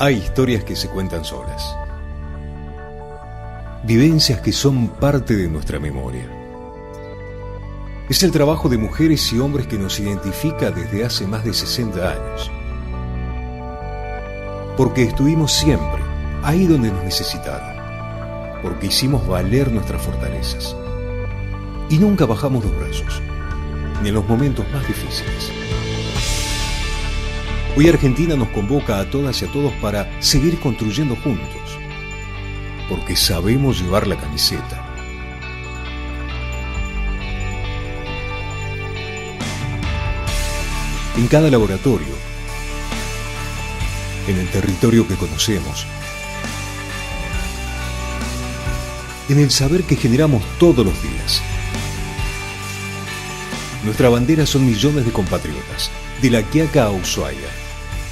Hay historias que se cuentan solas, vivencias que son parte de nuestra memoria. Es el trabajo de mujeres y hombres que nos identifica desde hace más de 60 años. Porque estuvimos siempre ahí donde nos necesitaron, porque hicimos valer nuestras fortalezas y nunca bajamos los brazos, ni en los momentos más difíciles. Hoy Argentina nos convoca a todas y a todos para seguir construyendo juntos, porque sabemos llevar la camiseta. En cada laboratorio, en el territorio que conocemos, en el saber que generamos todos los días. Nuestra bandera son millones de compatriotas, de La Quiaca a Ushuaia,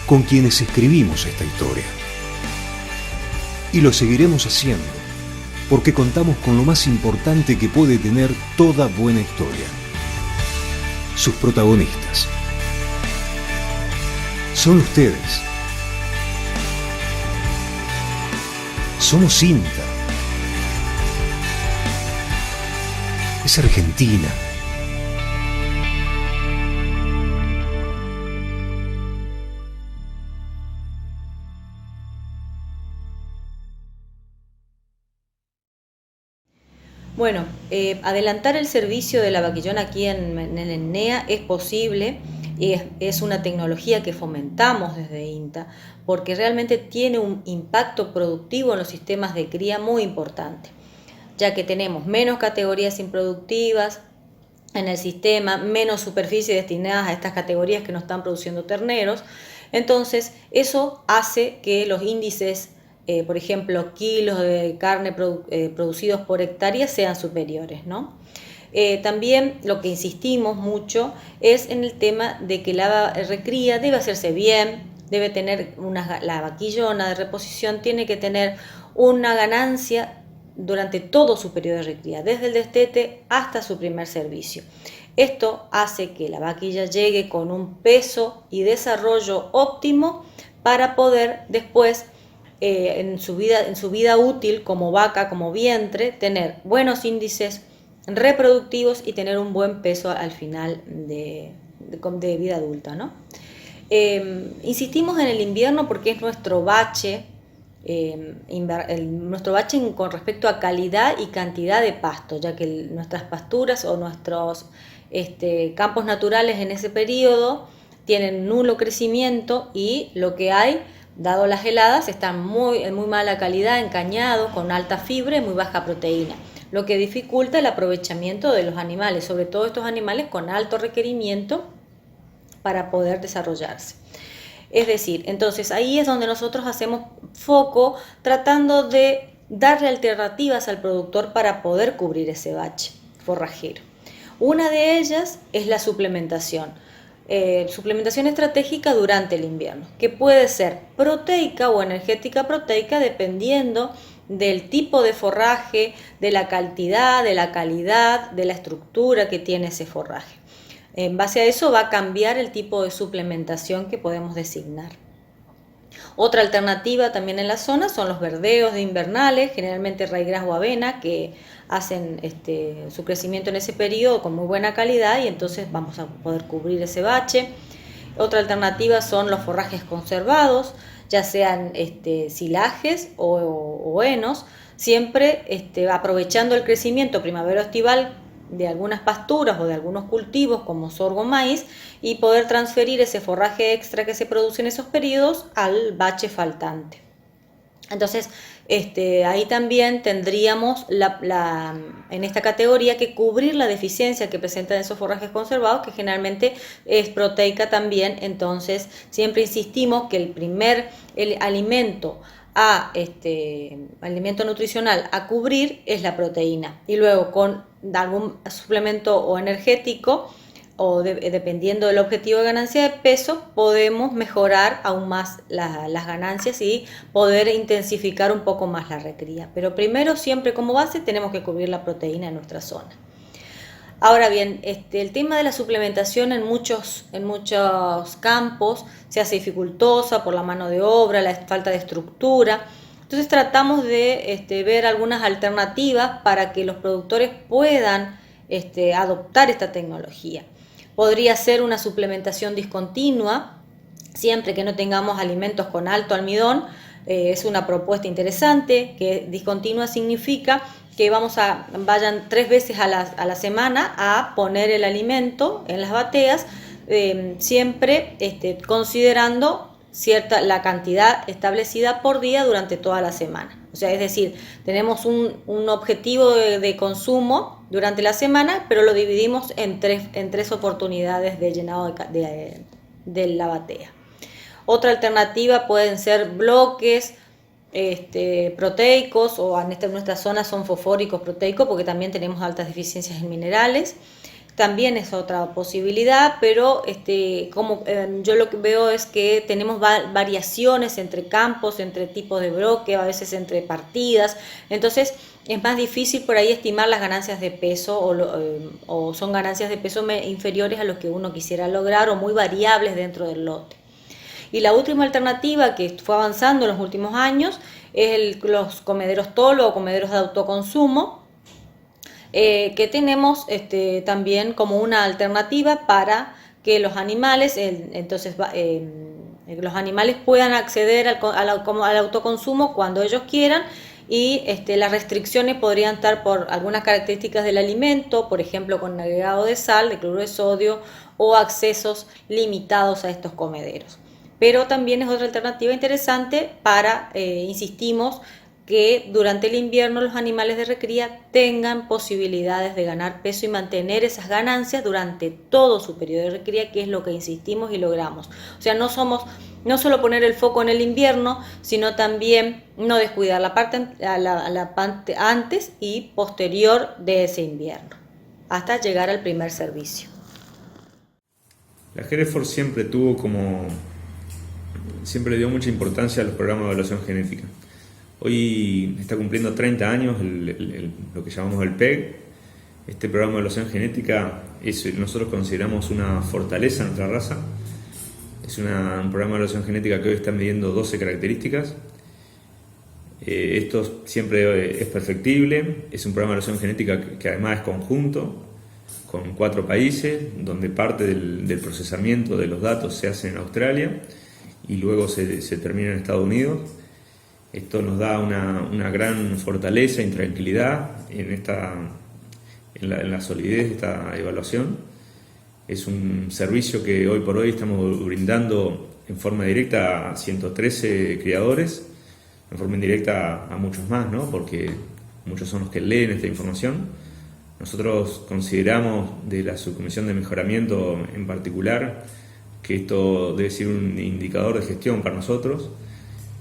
con quienes escribimos esta historia. Y lo seguiremos haciendo, porque contamos con lo más importante que puede tener toda buena historia: sus protagonistas. Son ustedes. Somos INTA. Es Argentina. Bueno, adelantar el servicio de la vaquillona aquí en el ENNEA es posible y es una tecnología que fomentamos desde INTA porque realmente tiene un impacto productivo en los sistemas de cría muy importante, ya que tenemos menos categorías improductivas en el sistema, menos superficie destinadas a estas categorías que no están produciendo terneros. Entonces, eso hace que los índices, por ejemplo, kilos de carne producidos por hectárea sean superiores, ¿no? También lo que insistimos mucho es en el tema de que la recría debe hacerse bien, debe tener la vaquillona de reposición tiene que tener una ganancia durante todo su periodo de recría, desde el destete hasta su primer servicio. Esto hace que la vaquilla llegue con un peso y desarrollo óptimo para poder después, en su vida útil como vaca, como vientre, tener buenos índices reproductivos y tener un buen peso al final de vida adulta, ¿no? Insistimos en el invierno porque es nuestro bache, nuestro bache con respecto a calidad y cantidad de pasto, ya que nuestras pasturas o nuestros campos naturales en ese periodo tienen nulo crecimiento y lo que hay, dado las heladas, están en muy mala calidad, encañados, con alta fibra y muy baja proteína, lo que dificulta el aprovechamiento de los animales, sobre todo estos animales con alto requerimiento para poder desarrollarse. Es decir, entonces ahí es donde nosotros hacemos foco tratando de darle alternativas al productor para poder cubrir ese bache forrajero. Una de ellas es la suplementación. Suplementación estratégica durante el invierno, que puede ser proteica o energética proteica dependiendo del tipo de forraje, de la cantidad, de la calidad, de la estructura que tiene ese forraje. En base a eso va a cambiar el tipo de suplementación que podemos designar. Otra alternativa también en la zona son los verdeos de invernales, generalmente raigras o avena, que hacen su crecimiento en ese periodo con muy buena calidad y entonces vamos a poder cubrir ese bache. Otra alternativa son los forrajes conservados, ya sean silajes o henos, siempre aprovechando el crecimiento primavero-estival de algunas pasturas o de algunos cultivos como sorgo, maíz, y poder transferir ese forraje extra que se produce en esos periodos al bache faltante. Entonces, ahí también tendríamos en esta categoría que cubrir la deficiencia que presentan esos forrajes conservados, que generalmente es proteica también. Entonces, siempre insistimos que el alimento alimento nutricional a cubrir es la proteína, y luego con algún suplemento o energético o dependiendo del objetivo de ganancia de peso podemos mejorar aún más las ganancias y poder intensificar un poco más la recría, pero primero siempre como base tenemos que cubrir la proteína en nuestra zona. Ahora bien, el tema de la suplementación en muchos campos se hace dificultosa por la mano de obra, la falta de estructura. Entonces tratamos de ver algunas alternativas para que los productores puedan adoptar esta tecnología. Podría ser una suplementación discontinua, siempre que no tengamos alimentos con alto almidón. Es una propuesta interesante, que discontinua significa que vayan 3 veces a la semana a poner el alimento en las bateas, siempre considerando la cantidad establecida por día durante toda la semana. O sea, es decir, tenemos un objetivo de consumo durante la semana, pero lo dividimos en tres oportunidades de llenado de la batea. Otra alternativa pueden ser bloques proteicos, o en nuestra zona son fosfóricos proteicos, porque también tenemos altas deficiencias en minerales. También es otra posibilidad, pero yo lo que veo es que tenemos variaciones entre campos, entre tipos de bloque, a veces entre partidas. Entonces es más difícil por ahí estimar las ganancias de peso, o son ganancias de peso inferiores a los que uno quisiera lograr, o muy variables dentro del lote. Y la última alternativa que fue avanzando en los últimos años es los comederos tolo o comederos de autoconsumo, que tenemos también como una alternativa para que los animales, los animales puedan acceder al autoconsumo cuando ellos quieran, y las restricciones podrían estar por algunas características del alimento, por ejemplo con agregado de sal, de cloruro de sodio, o accesos limitados a estos comederos. Pero también es otra alternativa interesante para, insistimos, que durante el invierno los animales de recría tengan posibilidades de ganar peso y mantener esas ganancias durante todo su periodo de recría, que es lo que insistimos y logramos. O sea, no solo poner el foco en el invierno, sino también no descuidar la parte antes y posterior de ese invierno, hasta llegar al primer servicio. La Hereford siempre le dio mucha importancia a los programas de evaluación genética. Hoy está cumpliendo 30 años lo que llamamos el PEG. Este programa de evaluación genética nosotros consideramos una fortaleza en nuestra raza. Es un programa de evaluación genética que hoy está midiendo 12 características. Esto siempre es perfectible. Es un programa de evaluación genética que además es conjunto, con 4 países, donde parte del procesamiento de los datos se hace en Australia y luego se termina en Estados Unidos. Esto nos da una gran fortaleza y tranquilidad en la solidez de esta evaluación. Es un servicio que hoy por hoy estamos brindando en forma directa a 113 criadores, en forma indirecta a muchos más, ¿no? Porque muchos son los que leen esta información. Nosotros consideramos, de la Subcomisión de Mejoramiento en particular, que esto debe ser un indicador de gestión para nosotros.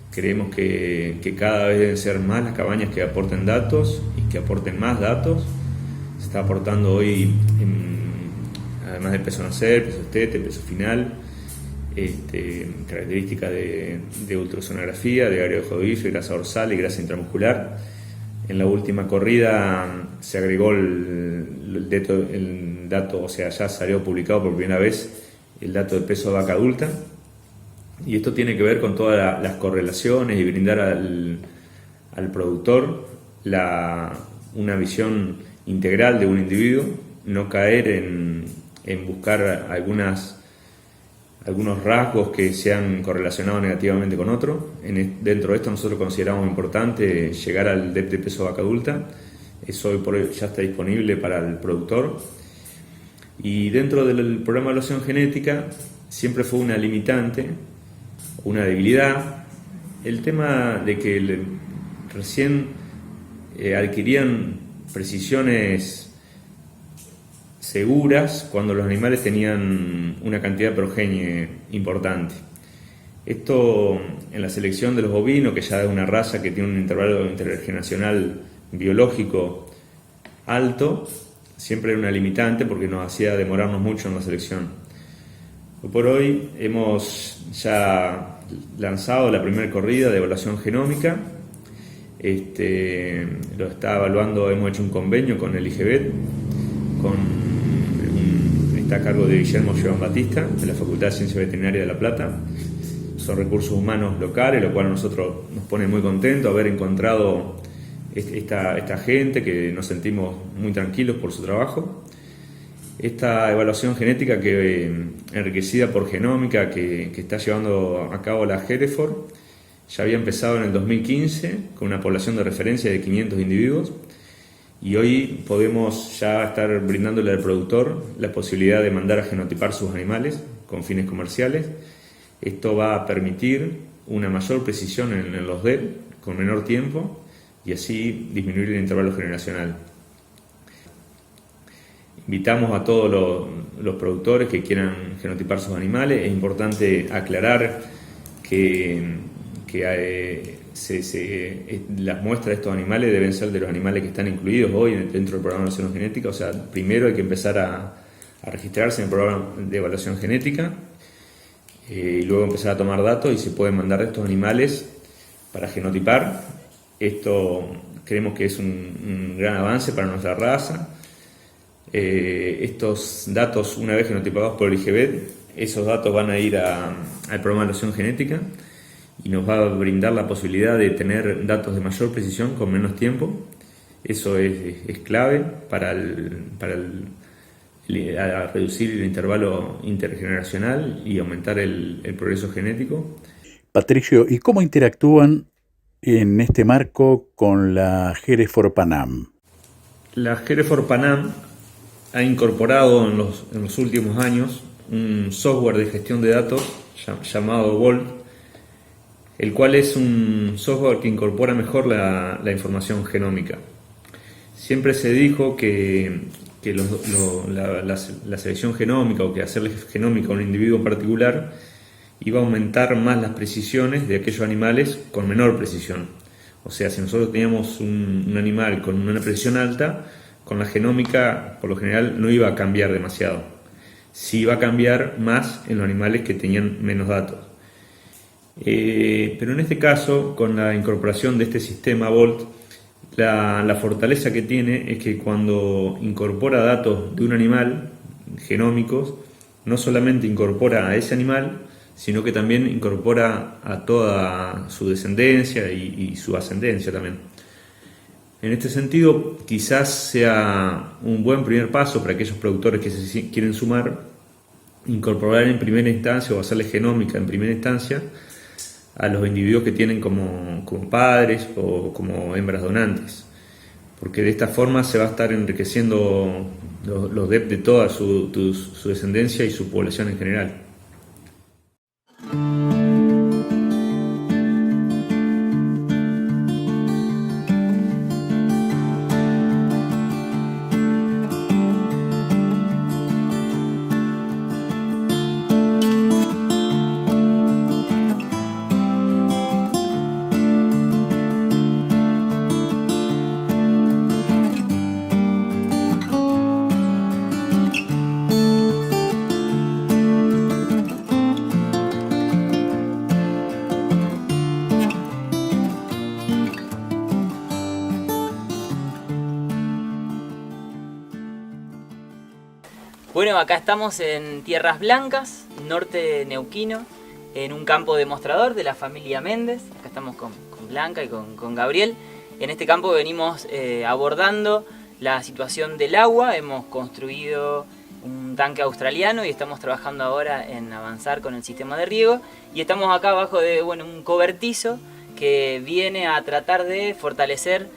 Creemos que cada vez deben ser más las cabañas que aporten datos y que aporten más datos. Se está aportando hoy, además de peso nacer, peso estete, peso final, características de ultrasonografía, de área de ojo de bife, grasa dorsal y grasa intramuscular. En la última corrida se agregó el dato, o sea, ya salió publicado por primera vez el dato de peso de vaca adulta. Y esto tiene que ver con todas las correlaciones y brindar al productor una visión integral de un individuo, no caer en buscar algunos rasgos que se han correlacionado negativamente con otros. Dentro de esto nosotros consideramos importante llegar al DEP de peso vaca adulta. Eso hoy por hoy ya está disponible para el productor. Y dentro del programa de evaluación genética siempre fue una limitante, una debilidad, el tema de que recién adquirían precisiones seguras cuando los animales tenían una cantidad de progenie importante. Esto en la selección de los bovinos, que ya es una raza que tiene un intervalo intergeneracional biológico alto, siempre era una limitante porque nos hacía demorarnos mucho en la selección. Hoy por hoy hemos ya lanzado la primera corrida de evaluación genómica. Lo está evaluando, hemos hecho un convenio con el IGBET, con está a cargo de Guillermo Joan Batista, de la Facultad de Ciencia Veterinaria de La Plata. Son recursos humanos locales, lo cual a nosotros nos pone muy contentos haber encontrado esta gente, que nos sentimos muy tranquilos por su trabajo. Esta evaluación genética enriquecida por genómica que está llevando a cabo la Hereford ya había empezado en el 2015 con una población de referencia de 500 individuos, y hoy podemos ya estar brindándole al productor la posibilidad de mandar a genotipar sus animales con fines comerciales. Esto va a permitir una mayor precisión en los DEP con menor tiempo y así disminuir el intervalo generacional. Invitamos a todos los productores que quieran genotipar sus animales. Es importante aclarar que las muestras de estos animales deben ser de los animales que están incluidos hoy dentro del programa de evaluación genética. O sea, primero hay que empezar a registrarse en el programa de evaluación genética y luego empezar a tomar datos, y se pueden mandar estos animales para genotipar. Esto creemos que es un gran avance para nuestra raza. Estos datos, una vez genotipados por el IGVET, esos datos van a ir al programa de evaluación genética y nos va a brindar la posibilidad de tener datos de mayor precisión con menos tiempo. Eso es clave para reducir el intervalo intergeneracional y aumentar el progreso genético. Patricio, ¿y cómo interactúan en este marco con la Hereford Panam? La Hereford Panam ha incorporado en los últimos años un software de gestión de datos llamado Volt, el cual es un software que incorpora mejor la información genómica. Siempre se dijo que la selección genómica, o que hacerle genómica a un individuo en particular, iba a aumentar más las precisiones de aquellos animales con menor precisión. O sea, si nosotros teníamos un animal con una precisión alta, con la genómica por lo general no iba a cambiar demasiado. Sí iba a cambiar más en los animales que tenían menos datos. Pero en este caso, con la incorporación de este sistema Volt, la fortaleza que tiene es que cuando incorpora datos de un animal genómicos, no solamente incorpora a ese animal, sino que también incorpora a toda su descendencia y su ascendencia también. En este sentido, quizás sea un buen primer paso para aquellos productores que se quieren sumar, incorporar en primera instancia o hacerle genómica en primera instancia a los individuos que tienen como padres o como hembras donantes, porque de esta forma se va a estar enriqueciendo los DEP de toda su descendencia y su población en general. Bueno, acá estamos en Tierras Blancas, norte neuquino, en un campo demostrador de la familia Méndez. Acá estamos con Blanca y con Gabriel. En este campo venimos abordando la situación del agua. Hemos construido un tanque australiano y estamos trabajando ahora en avanzar con el sistema de riego. Y estamos acá abajo de un cobertizo que viene a tratar de fortalecer,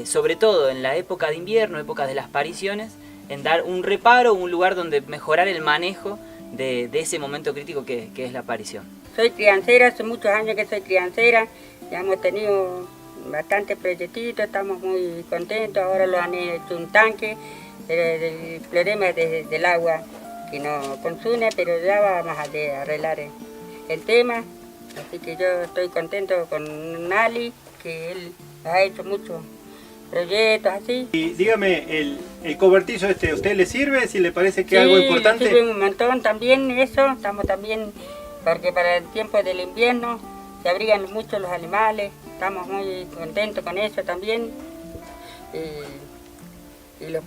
sobre todo en la época de invierno, época de las pariciones, en dar un reparo, un lugar donde mejorar el manejo de ese momento crítico que es la aparición. Soy criancera, hace muchos años que soy criancera, ya hemos tenido bastantes proyectitos, estamos muy contentos, ahora lo han hecho un tanque, pero el problema es del agua que nos consume, pero ya vamos a arreglar el tema, así que yo estoy contento con Nali, que él ha hecho muchos proyectos así. Y dígame, el cobertizo ¿a usted le sirve? Si le parece que es algo importante. Sí, sirve un montón también eso, estamos también, porque para el tiempo del invierno se abrigan mucho los animales, estamos muy contentos con eso también. y los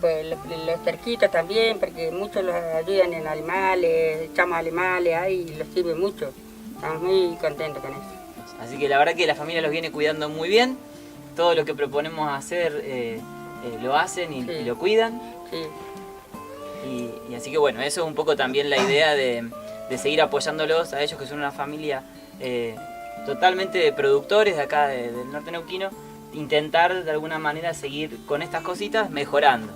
cerquitos también, porque muchos los ayudan en animales, echamos animales ahí y los sirve mucho. Estamos muy contentos con eso. Así que la verdad que la familia los viene cuidando muy bien. Todo lo que proponemos hacer lo hacen y lo cuidan. Sí. Y así que bueno, eso es un poco también la idea de seguir apoyándolos a ellos, que son una familia totalmente de productores de acá del norte neuquino, intentar de alguna manera seguir con estas cositas mejorando.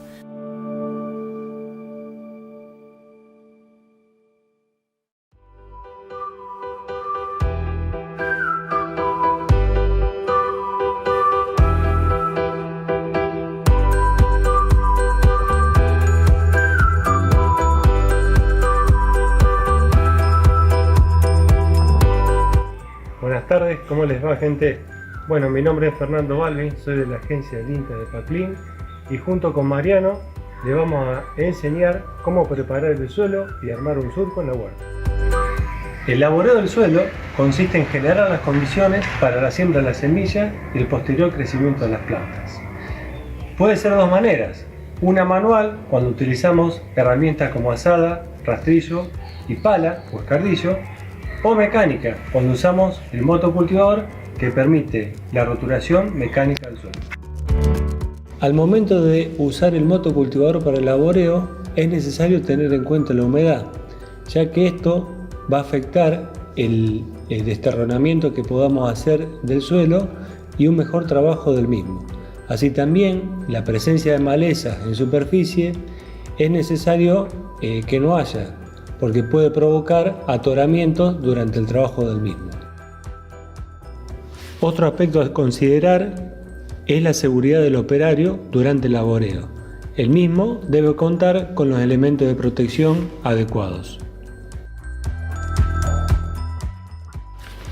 Buenas tardes, ¿cómo les va, gente? Bueno, mi nombre es Fernando Balvin, soy de la agencia del INTA de Paclín y junto con Mariano le vamos a enseñar cómo preparar el suelo y armar un surco en la huerta. El laboreo del suelo consiste en generar las condiciones para la siembra de la semilla y el posterior crecimiento de las plantas. Puede ser de dos maneras: una manual, cuando utilizamos herramientas como azada, rastrillo y pala o escardillo, o mecánica, cuando usamos el motocultivador, que permite la roturación mecánica del suelo. Al momento de usar el motocultivador para el laboreo, es necesario tener en cuenta la humedad, ya que esto va a afectar el desterronamiento que podamos hacer del suelo y un mejor trabajo del mismo. Así también, la presencia de malezas en superficie es necesario que no haya, porque puede provocar atoramientos durante el trabajo del mismo. Otro aspecto a considerar es la seguridad del operario durante el laboreo. El mismo debe contar con los elementos de protección adecuados.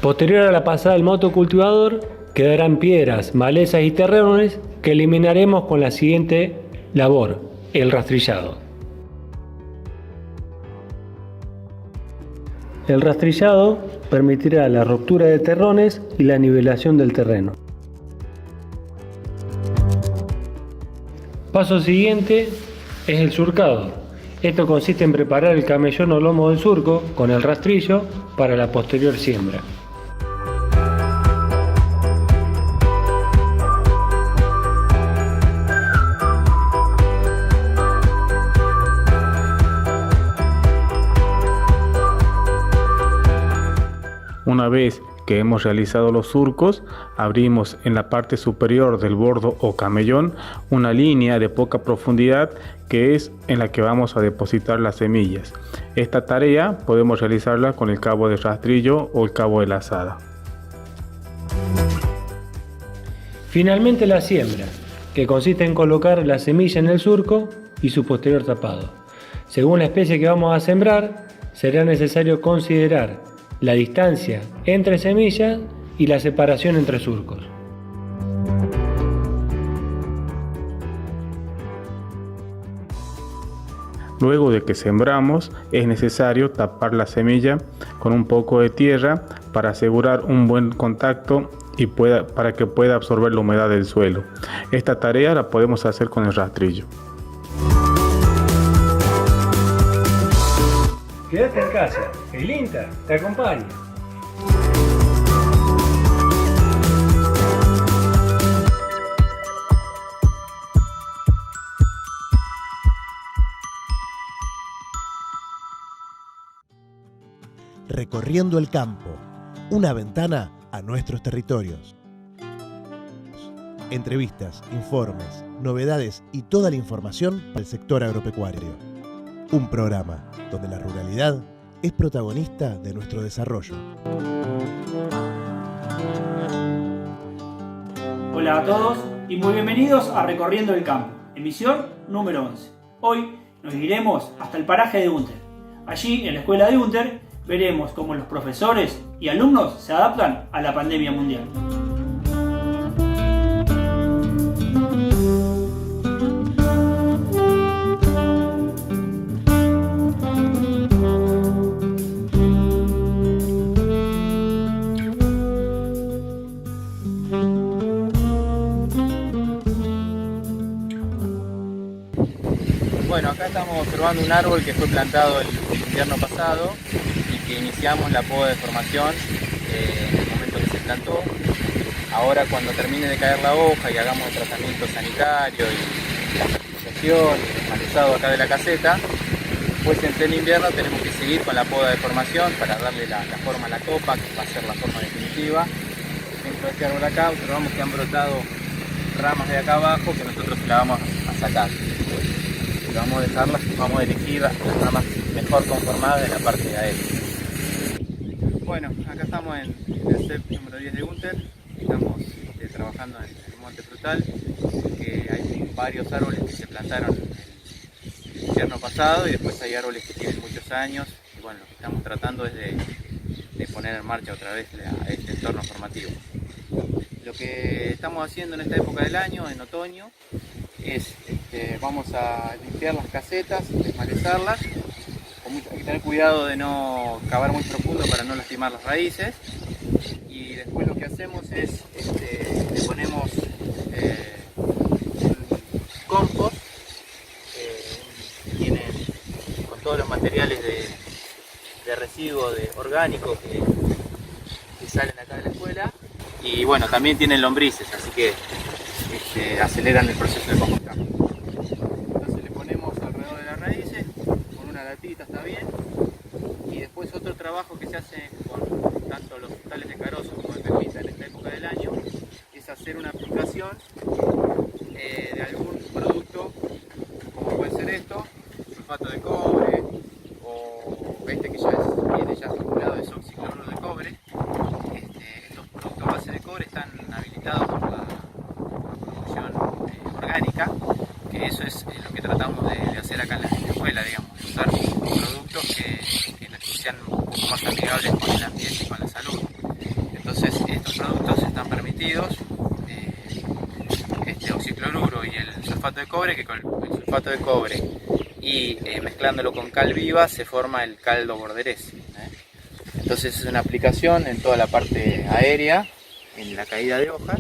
Posterior a la pasada del motocultivador, quedarán piedras, malezas y terrones que eliminaremos con la siguiente labor, el rastrillado. El rastrillado permitirá la ruptura de terrones y la nivelación del terreno. Paso siguiente es el surcado. Esto consiste en preparar el camellón o lomo del surco con el rastrillo para la posterior siembra. Una vez que hemos realizado los surcos, abrimos en la parte superior del bordo o camellón una línea de poca profundidad que es en la que vamos a depositar las semillas. Esta tarea podemos realizarla con el cabo de rastrillo o el cabo de la azada. Finalmente, la siembra, que consiste en colocar la semilla en el surco y su posterior tapado. Según la especie que vamos a sembrar, será necesario considerar la distancia entre semillas y la separación entre surcos. Luego de que sembramos, es necesario tapar la semilla con un poco de tierra para asegurar un buen contacto y para que pueda absorber la humedad del suelo. Esta tarea la podemos hacer con el rastrillo. Quédate en casa, el INTA te acompaña. Recorriendo el campo, una ventana a nuestros territorios. Entrevistas, informes, novedades y toda la información para el sector agropecuario. Un programa donde la ruralidad es protagonista de nuestro desarrollo. Hola a todos y muy bienvenidos a Recorriendo el Campo, emisión número 11. Hoy nos iremos hasta el paraje de Unter. Allí, en la escuela de Unter, veremos cómo los profesores y alumnos se adaptan a la pandemia mundial. estamos observando un árbol que fue plantado el invierno pasado y que iniciamos la poda de formación en el momento que se plantó. Ahora, cuando termine de caer la hoja y hagamos el tratamiento sanitario y la fertilización y el malezado acá de la caseta, pues en pleno invierno tenemos que seguir con la poda de formación para darle la forma a la copa, que va a ser la forma definitiva. Dentro de este árbol acá observamos que han brotado ramas de acá abajo que nosotros la vamos a sacar. Y vamos a elegir las ramas mejor conformadas de la parte de aérea. Bueno, acá estamos en el CEP número 10 de Gunter. Estamos trabajando en el Monte Frutal, que hay varios árboles que se plantaron el invierno pasado y después hay árboles que tienen muchos años. Y bueno, lo que estamos tratando es de poner en marcha otra vez este entorno formativo. Lo que estamos haciendo en esta época del año, en otoño, es vamos a limpiar las casetas, desmalezarlas. Hay que tener cuidado de no cavar muy profundo para no lastimar las raíces. Y después lo que hacemos es, le ponemos un compost que tiene con todos los materiales de residuo orgánico que salen acá de la escuela. Y bueno, también tienen lombrices, así que aceleran el proceso de compostaje. Entonces le ponemos alrededor de las raíces, con una latita está bien. Y después otro trabajo que se hace con tanto los frutales de carozo como de pepita en esta época del año es hacer una aplicación de algún producto, como puede ser esto, sulfato de cobre, o este que viene ya formulado, es oxicloruro de cobre. Estos productos a base de cobre están habilitados por la producción orgánica, que eso es lo que tratamos de hacer acá en la escuela, digamos, usar productos que sean un poco más amigables con el ambiente y con la salud. Entonces estos productos están permitidos, este oxicloruro y el sulfato de cobre, que con el sulfato de cobre y mezclándolo con cal viva se forma el caldo borderés. Entonces es una aplicación en toda la parte aérea, en la caída de hojas,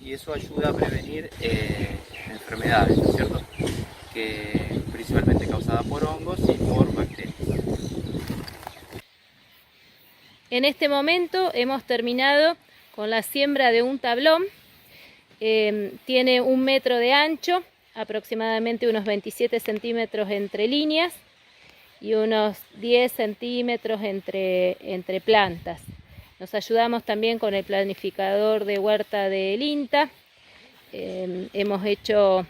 y eso ayuda a prevenir enfermedades, ¿no es cierto? Que principalmente causadas por hongos y por bacterias. En este momento hemos terminado con la siembra de un tablón. Tiene 1 metro de ancho, aproximadamente unos 27 centímetros entre líneas y unos 10 centímetros entre plantas. Nos ayudamos también con el planificador de huerta del INTA. Hemos hecho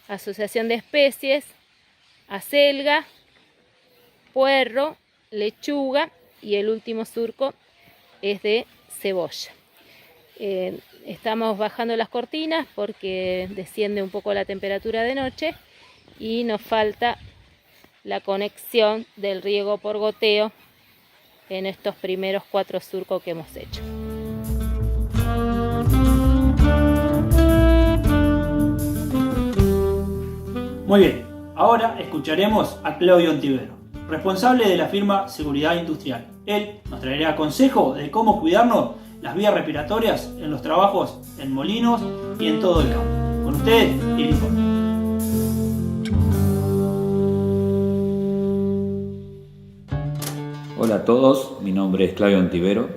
asociación de especies, acelga, puerro, lechuga, y el último surco es de cebolla. Estamos bajando las cortinas porque desciende un poco la temperatura de noche y nos falta la conexión del riego por goteo en estos primeros 4 surcos que hemos hecho. Muy bien, ahora escucharemos a Claudio Ontivero, responsable de la firma Seguridad Industrial. Él nos traerá consejo de cómo cuidarnos las vías respiratorias en los trabajos en molinos y en todo el campo. Con ustedes, el informe. Hola a todos, mi nombre es Claudio Ontivero,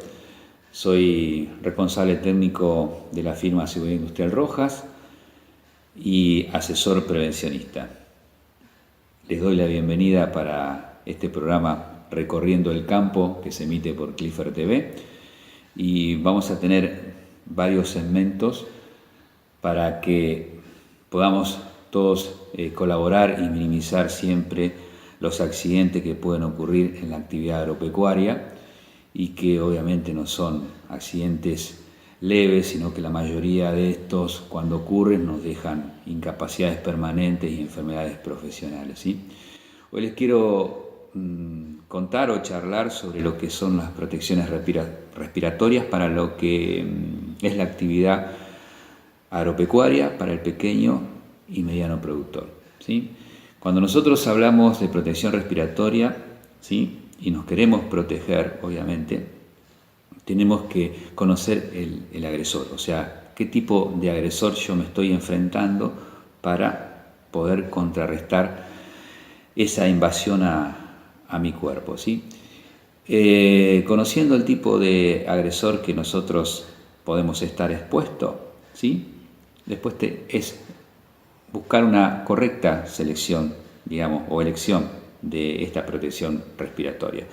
soy responsable técnico de la firma Seguridad Industrial Rojas y asesor prevencionista. Les doy la bienvenida para este programa Recorriendo el Campo, que se emite por Clifford TV, y vamos a tener varios segmentos para que podamos todos colaborar y minimizar siempre los accidentes que pueden ocurrir en la actividad agropecuaria y que obviamente no son accidentes leves, sino que la mayoría de estos, cuando ocurren, nos dejan incapacidades permanentes y enfermedades profesionales, ¿sí? Hoy les quiero contar o charlar sobre lo que son las protecciones respiratorias para lo que es la actividad agropecuaria para el pequeño y mediano productor, ¿sí? Cuando nosotros hablamos de protección respiratoria, ¿sí?, y nos queremos proteger, obviamente, tenemos que conocer el agresor, o sea, qué tipo de agresor yo me estoy enfrentando para poder contrarrestar esa invasión a mi cuerpo, ¿sí? Conociendo el tipo de agresor que nosotros podemos estar expuestos, ¿sí? Después es buscar una correcta selección, digamos, o elección de esta protección respiratoria.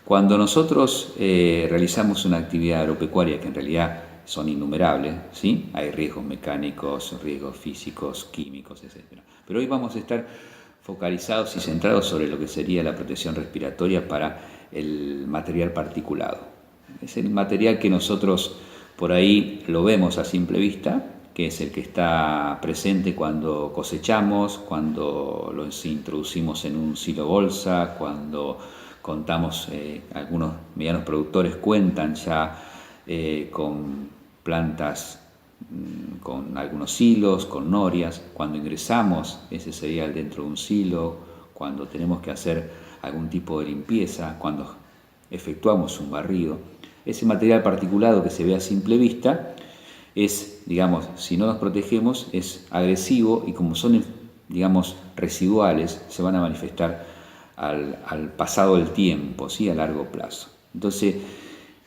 Cuando nosotros realizamos una actividad agropecuaria, que en realidad son innumerables, ¿sí? Hay riesgos mecánicos, riesgos físicos, químicos, etc. Pero hoy vamos a estar focalizados y centrados sobre lo que sería la protección respiratoria para el material particulado. Es el material que nosotros por ahí lo vemos a simple vista, que es el que está presente cuando cosechamos, cuando los introducimos en un silo bolsa, cuando contamos, algunos medianos productores cuentan ya con plantas, con algunos silos, con norias. Cuando ingresamos ese cereal dentro de un silo, cuando tenemos que hacer algún tipo de limpieza, cuando efectuamos un barrido, ese material particulado que se ve a simple vista es, digamos, si no nos protegemos, es agresivo, y como son, digamos, residuales, se van a manifestar al pasado del tiempo, ¿sí? A largo plazo. Entonces,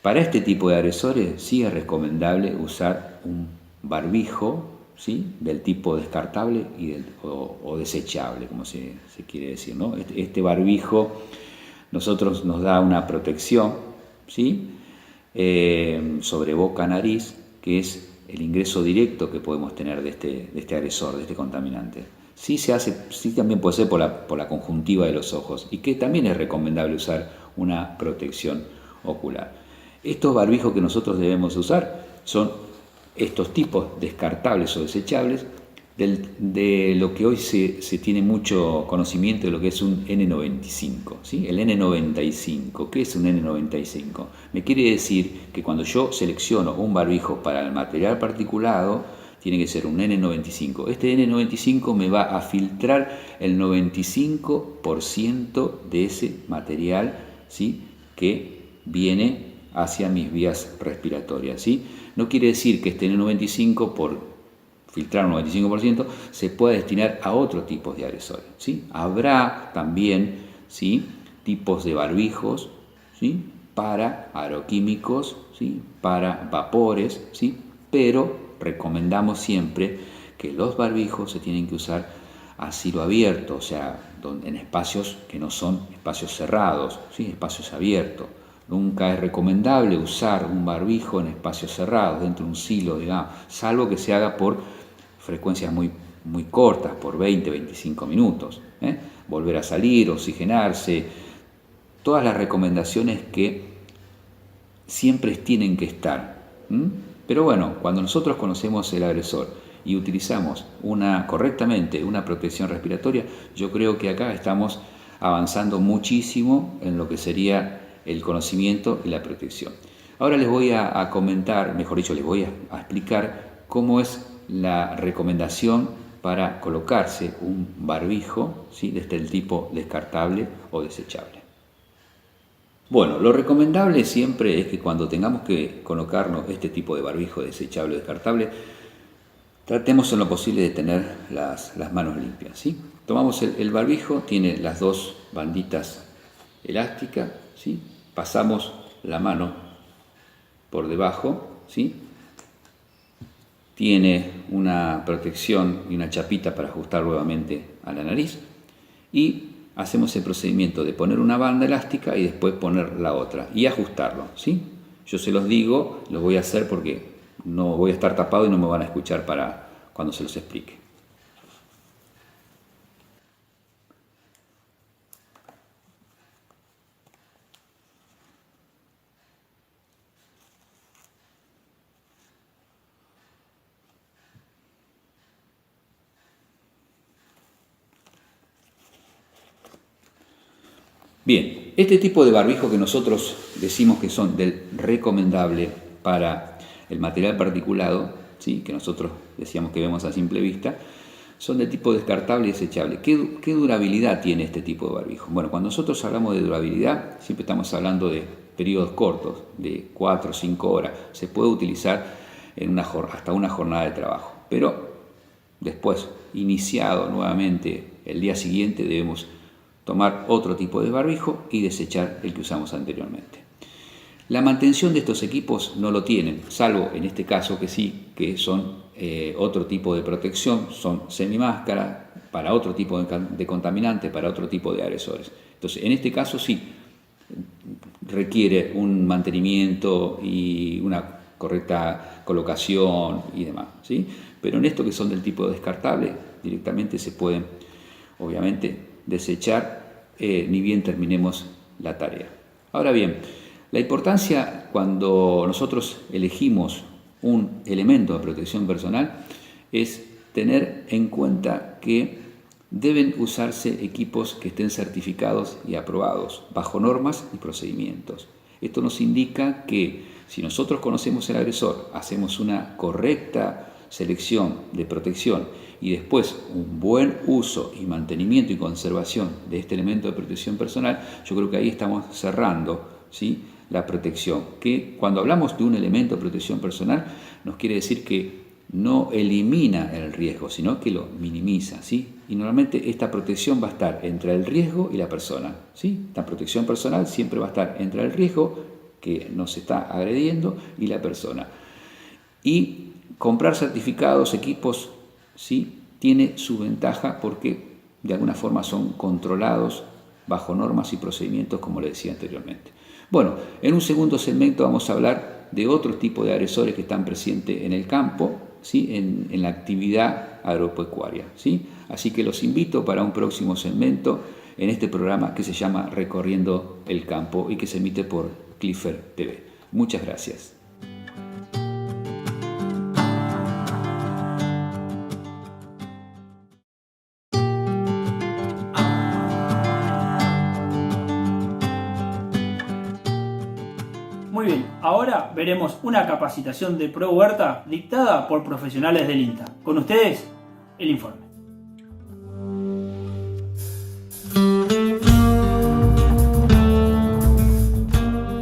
para este tipo de agresores sí es recomendable usar un barbijo, ¿sí? Del tipo descartable o desechable, como se quiere decir, ¿no? Este barbijo nos da una protección, ¿sí? Sobre boca, nariz, que es el ingreso directo que podemos tener de este agresor, de este contaminante. Sí también puede ser por la conjuntiva de los ojos, y que también es recomendable usar una protección ocular. Estos barbijos que nosotros debemos usar son estos tipos descartables o desechables, de lo que hoy se tiene mucho conocimiento de lo que es un N95, ¿sí? El N95, ¿qué es un N95? Me quiere decir que cuando yo selecciono un barbijo para el material particulado, tiene que ser un N95. Este N95 me va a filtrar el 95% de ese material, ¿sí? Que viene hacia mis vías respiratorias, ¿sí? No quiere decir que este N95, por filtrar un 95%, se pueda destinar a otro tipo de agresores, ¿sí? Habrá también, ¿sí? Tipos de barbijos, ¿sí? Para agroquímicos, ¿sí? Para vapores, ¿sí? Pero recomendamos siempre que los barbijos se tienen que usar a cielo abierto, o sea, en espacios que no son espacios cerrados, ¿sí? Espacios abiertos. Nunca es recomendable usar un barbijo en espacios cerrados, dentro de un silo, digamos, salvo que se haga por frecuencias muy cortas, por 20-25 minutos. Volver a salir, oxigenarse, todas las recomendaciones que siempre tienen que estar. Pero bueno, cuando nosotros conocemos el agresor y utilizamos correctamente una protección respiratoria, yo creo que acá estamos avanzando muchísimo en lo que sería el conocimiento y la protección. Ahora les voy a comentar, mejor dicho, les voy a explicar cómo es la recomendación para colocarse un barbijo, ¿sí? Desde el tipo descartable o desechable. Bueno, lo recomendable siempre es que cuando tengamos que colocarnos este tipo de barbijo desechable o descartable, tratemos en lo posible de tener las manos limpias, ¿sí? Tomamos el barbijo, tiene las dos banditas elásticas, ¿sí? Pasamos la mano por debajo, ¿sí? Tiene una protección y una chapita para ajustar nuevamente a la nariz, y hacemos el procedimiento de poner una banda elástica y después poner la otra y ajustarlo, ¿sí? Yo se los digo, los voy a hacer porque no voy a estar tapado y no me van a escuchar para cuando se los explique. Bien, este tipo de barbijo que nosotros decimos que son del recomendable para el material particulado, ¿sí? Que nosotros decíamos que vemos a simple vista, son de tipo descartable y desechable. ¿Qué durabilidad tiene este tipo de barbijo? Bueno, cuando nosotros hablamos de durabilidad, siempre estamos hablando de periodos cortos, de 4 o 5 horas. Se puede utilizar hasta una jornada de trabajo, pero después, iniciado nuevamente el día siguiente, debemos tomar otro tipo de barbijo y desechar el que usamos anteriormente. La mantención de estos equipos no lo tienen, salvo en este caso que sí, que son otro tipo de protección, son semimáscara para otro tipo de contaminante, para otro tipo de agresores. Entonces, en este caso sí, requiere un mantenimiento y una correcta colocación y demás, ¿sí? Pero en esto que son del tipo descartable, directamente se pueden, obviamente, desechar ni bien terminemos la tarea. Ahora bien, la importancia cuando nosotros elegimos un elemento de protección personal es tener en cuenta que deben usarse equipos que estén certificados y aprobados bajo normas y procedimientos. Esto nos indica que si nosotros conocemos al agresor, hacemos una correcta selección de protección y después un buen uso y mantenimiento y conservación de este elemento de protección personal, yo creo que ahí estamos cerrando, ¿sí?, la protección. Que cuando hablamos de un elemento de protección personal, nos quiere decir que no elimina el riesgo, sino que lo minimiza, ¿sí? Y normalmente esta protección va a estar entre el riesgo y la persona, ¿sí? Esta protección personal siempre va a estar entre el riesgo que nos está agrediendo y la persona. Y comprar certificados, equipos, ¿sí?, tiene su ventaja porque de alguna forma son controlados bajo normas y procedimientos, como le decía anteriormente. Bueno, en un segundo segmento vamos a hablar de otro tipo de agresores que están presentes en el campo, ¿sí?, en la actividad agropecuaria, ¿sí? Así que los invito para un próximo segmento en este programa que se llama Recorriendo el Campo y que se emite por Clipper TV. Muchas gracias. Muy bien, ahora veremos una capacitación de Pro Huerta dictada por profesionales del INTA. Con ustedes, el informe.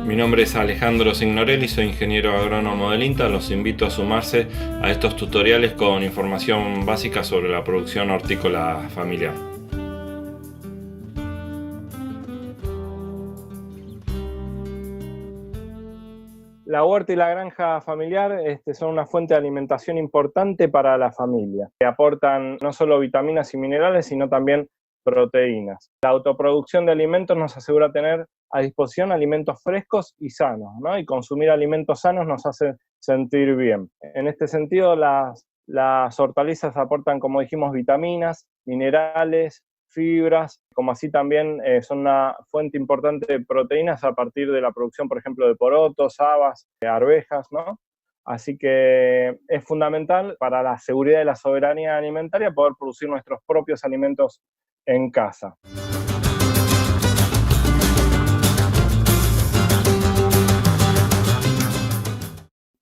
Mi nombre es Alejandro Signorelli, soy ingeniero agrónomo del INTA. Los invito a sumarse a estos tutoriales con información básica sobre la producción hortícola familiar. La huerta y la granja familiar son una fuente de alimentación importante para la familia, que aportan no solo vitaminas y minerales, sino también proteínas. La autoproducción de alimentos nos asegura tener a disposición alimentos frescos y sanos, ¿no? Y consumir alimentos sanos nos hace sentir bien. En este sentido, las hortalizas aportan, como dijimos, vitaminas, minerales, fibras, como así también son una fuente importante de proteínas a partir de la producción, por ejemplo, de porotos, habas, arvejas, ¿no? Así que es fundamental para la seguridad y la soberanía alimentaria poder producir nuestros propios alimentos en casa.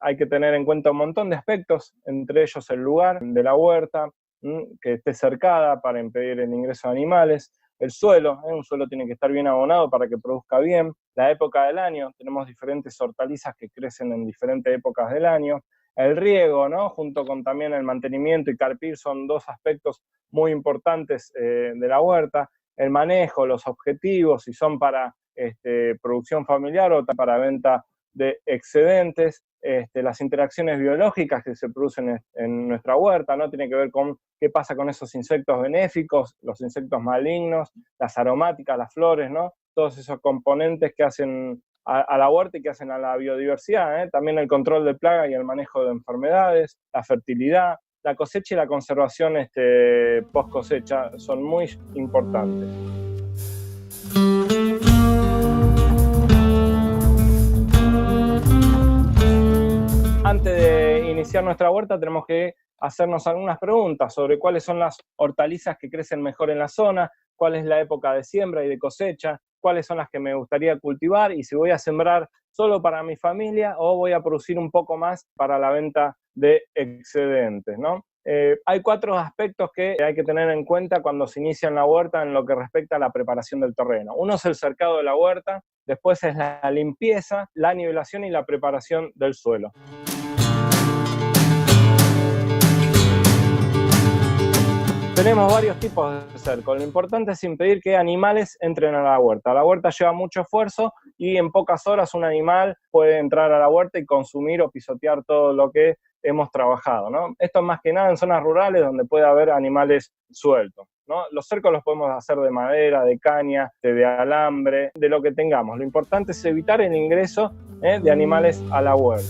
Hay que tener en cuenta un montón de aspectos, entre ellos el lugar de la huerta, que esté cercada para impedir el ingreso de animales, el suelo, un suelo tiene que estar bien abonado para que produzca bien, la época del año, tenemos diferentes hortalizas que crecen en diferentes épocas del año, el riego, ¿no?, junto con también el mantenimiento y carpir son dos aspectos muy importantes de la huerta, el manejo, los objetivos, si son para producción familiar o para venta de excedentes, las interacciones biológicas que se producen en nuestra huerta, ¿no? Tiene que ver con qué pasa con esos insectos benéficos, los insectos malignos, las aromáticas, las flores, ¿no? Todos esos componentes que hacen a la huerta y que hacen a la biodiversidad, ¿eh? También el control de plagas y el manejo de enfermedades, la fertilidad, la cosecha y la conservación post cosecha son muy importantes. Antes de iniciar nuestra huerta tenemos que hacernos algunas preguntas sobre cuáles son las hortalizas que crecen mejor en la zona, cuál es la época de siembra y de cosecha, cuáles son las que me gustaría cultivar y si voy a sembrar solo para mi familia o voy a producir un poco más para la venta de excedentes, ¿no? Hay 4 aspectos que hay que tener en cuenta cuando se inicia en la huerta en lo que respecta a la preparación del terreno. Uno es el cercado de la huerta, después es la limpieza, la nivelación y la preparación del suelo. Tenemos varios tipos de cerco. Lo importante es impedir que animales entren a la huerta. La huerta lleva mucho esfuerzo y en pocas horas un animal puede entrar a la huerta y consumir o pisotear todo lo que hemos trabajado, ¿no? Esto es más que nada en zonas rurales donde puede haber animales sueltos, ¿no? Los cercos los podemos hacer de madera, de caña, de alambre, de lo que tengamos. Lo importante es evitar el ingreso de animales a la huerta.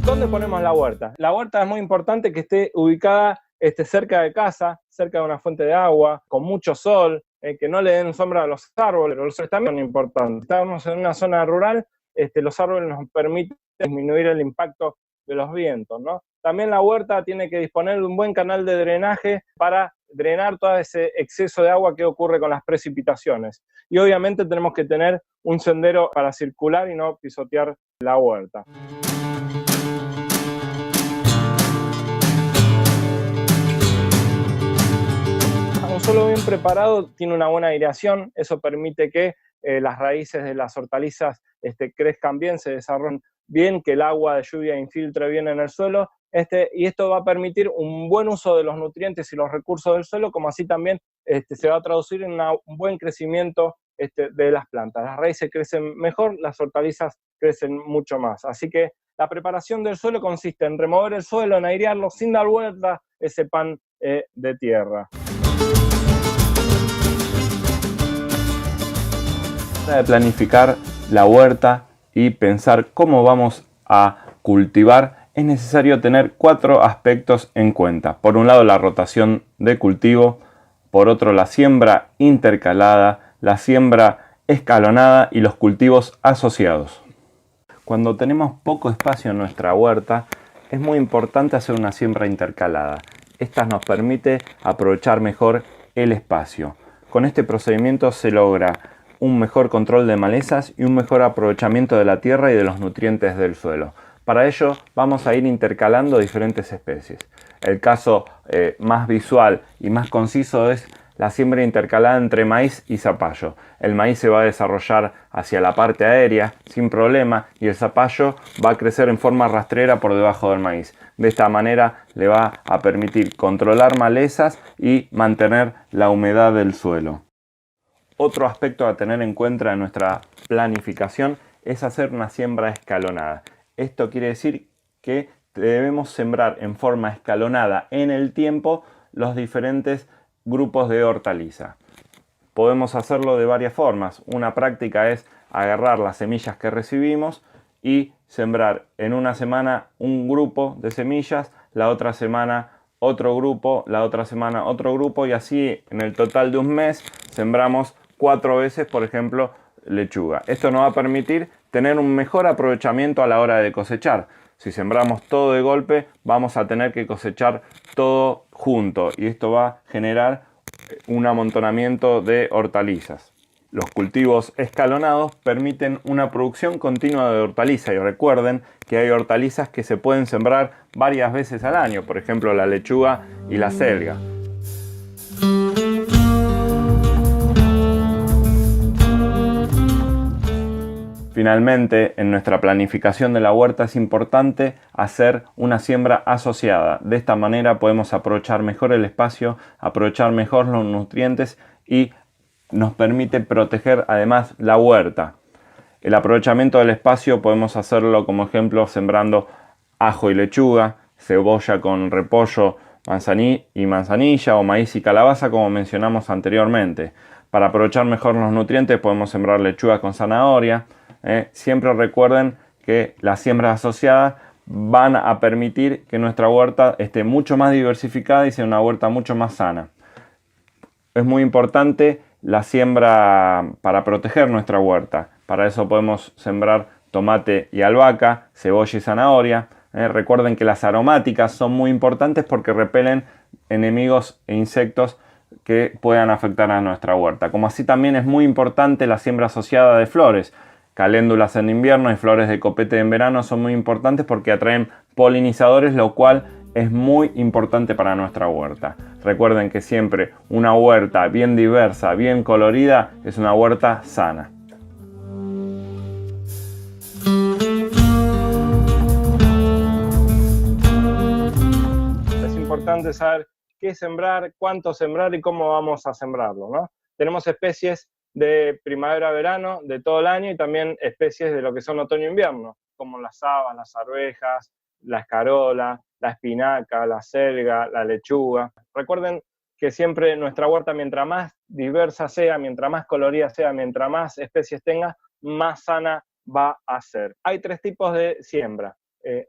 ¿Dónde ponemos la huerta? La huerta es muy importante que esté ubicada cerca de casa, cerca de una fuente de agua, con mucho sol, que no le den sombra a los árboles. Los árboles también son importantes. Estamos en una zona rural, los árboles nos permiten disminuir el impacto de los vientos, ¿no? También la huerta tiene que disponer de un buen canal de drenaje para drenar todo ese exceso de agua que ocurre con las precipitaciones. Y obviamente tenemos que tener un sendero para circular y no pisotear la huerta. Un suelo bien preparado tiene una buena aireación, eso permite que las raíces de las hortalizas crezcan bien, se desarrollen bien, que el agua de lluvia infiltre bien en el suelo, y esto va a permitir un buen uso de los nutrientes y los recursos del suelo, como así también se va a traducir en un buen crecimiento de las plantas. Las raíces crecen mejor, las hortalizas crecen mucho más. Así que la preparación del suelo consiste en remover el suelo, en airearlo, sin dar vuelta ese pan de tierra. De planificar la huerta y pensar cómo vamos a cultivar, es necesario tener 4 aspectos en cuenta. Por un lado, la rotación de cultivo, por otro, la siembra intercalada, la siembra escalonada y los cultivos asociados. Cuando tenemos poco espacio en nuestra huerta, es muy importante hacer una siembra intercalada. Esta nos permite aprovechar mejor el espacio. Con este procedimiento se logra un mejor control de malezas y un mejor aprovechamiento de la tierra y de los nutrientes del suelo. Para ello vamos a ir intercalando diferentes especies. El caso más visual y más conciso es la siembra intercalada entre maíz y zapallo. El maíz se va a desarrollar hacia la parte aérea sin problema y el zapallo va a crecer en forma rastrera por debajo del maíz. De esta manera le va a permitir controlar malezas y mantener la humedad del suelo. Otro aspecto a tener en cuenta en nuestra planificación es hacer una siembra escalonada. Esto quiere decir que debemos sembrar en forma escalonada en el tiempo los diferentes grupos de hortaliza. Podemos hacerlo de varias formas. Una práctica es agarrar las semillas que recibimos y sembrar en una semana un grupo de semillas, la otra semana otro grupo, la otra semana otro grupo y así en el total de un mes sembramos 4 veces, por ejemplo, lechuga. Esto nos va a permitir tener un mejor aprovechamiento a la hora de cosechar. Si sembramos todo de golpe, vamos a tener que cosechar todo junto y esto va a generar un amontonamiento de hortalizas. Los cultivos escalonados permiten una producción continua de hortaliza y recuerden que hay hortalizas que se pueden sembrar varias veces al año, por ejemplo la lechuga y la selga. Finalmente, en nuestra planificación de la huerta es importante hacer una siembra asociada. De esta manera podemos aprovechar mejor el espacio, aprovechar mejor los nutrientes y nos permite proteger además la huerta. El aprovechamiento del espacio podemos hacerlo como ejemplo sembrando ajo y lechuga, cebolla con repollo y manzanilla o maíz y calabaza como mencionamos anteriormente. Para aprovechar mejor los nutrientes podemos sembrar lechuga con zanahoria. Siempre recuerden que las siembras asociadas van a permitir que nuestra huerta esté mucho más diversificada y sea una huerta mucho más sana. Es muy importante la siembra para proteger nuestra huerta. Para eso podemos sembrar tomate y albahaca, cebolla y zanahoria. Recuerden que las aromáticas son muy importantes porque repelen enemigos e insectos que puedan afectar a nuestra huerta. Como así también es muy importante la siembra asociada de flores. Caléndulas en invierno y flores de copete en verano son muy importantes porque atraen polinizadores, lo cual es muy importante para nuestra huerta. Recuerden que siempre una huerta bien diversa, bien colorida, es una huerta sana. importante saber qué sembrar, cuánto sembrar y cómo vamos a sembrarlo, ¿no? Tenemos especies de primavera-verano de todo el año y también especies de lo que son otoño-invierno, como las habas, las arvejas, la escarola, la espinaca, la selga, la lechuga. Recuerden que siempre nuestra huerta, mientras más diversa sea, mientras más colorida sea, mientras más especies tenga, más sana va a ser. Hay 3 tipos de siembra: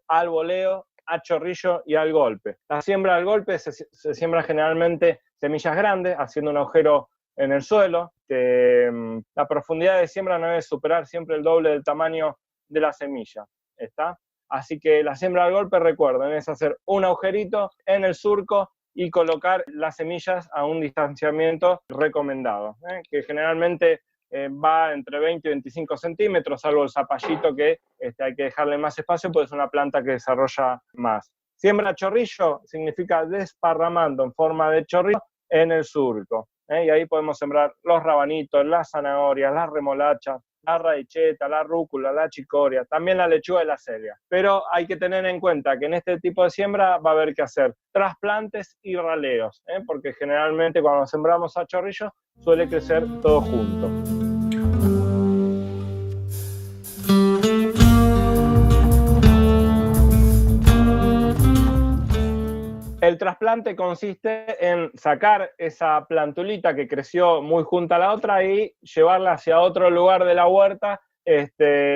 al voleo, a chorrillo y al golpe. La siembra al golpe se siembra generalmente semillas grandes, haciendo un agujero en el suelo. La profundidad de siembra no debe superar siempre el doble del tamaño de la semilla, ¿está? Así que la siembra al golpe, recuerden, es hacer un agujerito en el surco y colocar las semillas a un distanciamiento recomendado, que generalmente va entre 20 y 25 centímetros, salvo el zapallito que hay que dejarle más espacio, porque es una planta que desarrolla más. Siembra a chorrillo significa desparramando en forma de chorrillo en el surco, y ahí podemos sembrar los rabanitos, las zanahorias, las remolachas, la radicheta, la rúcula, la chicoria, también la lechuga y la selga. Pero hay que tener en cuenta que en este tipo de siembra va a haber que hacer trasplantes y raleos, porque generalmente cuando sembramos a chorrillo suele crecer todo junto. El trasplante consiste en sacar esa plantulita que creció muy junto a la otra y llevarla hacia otro lugar de la huerta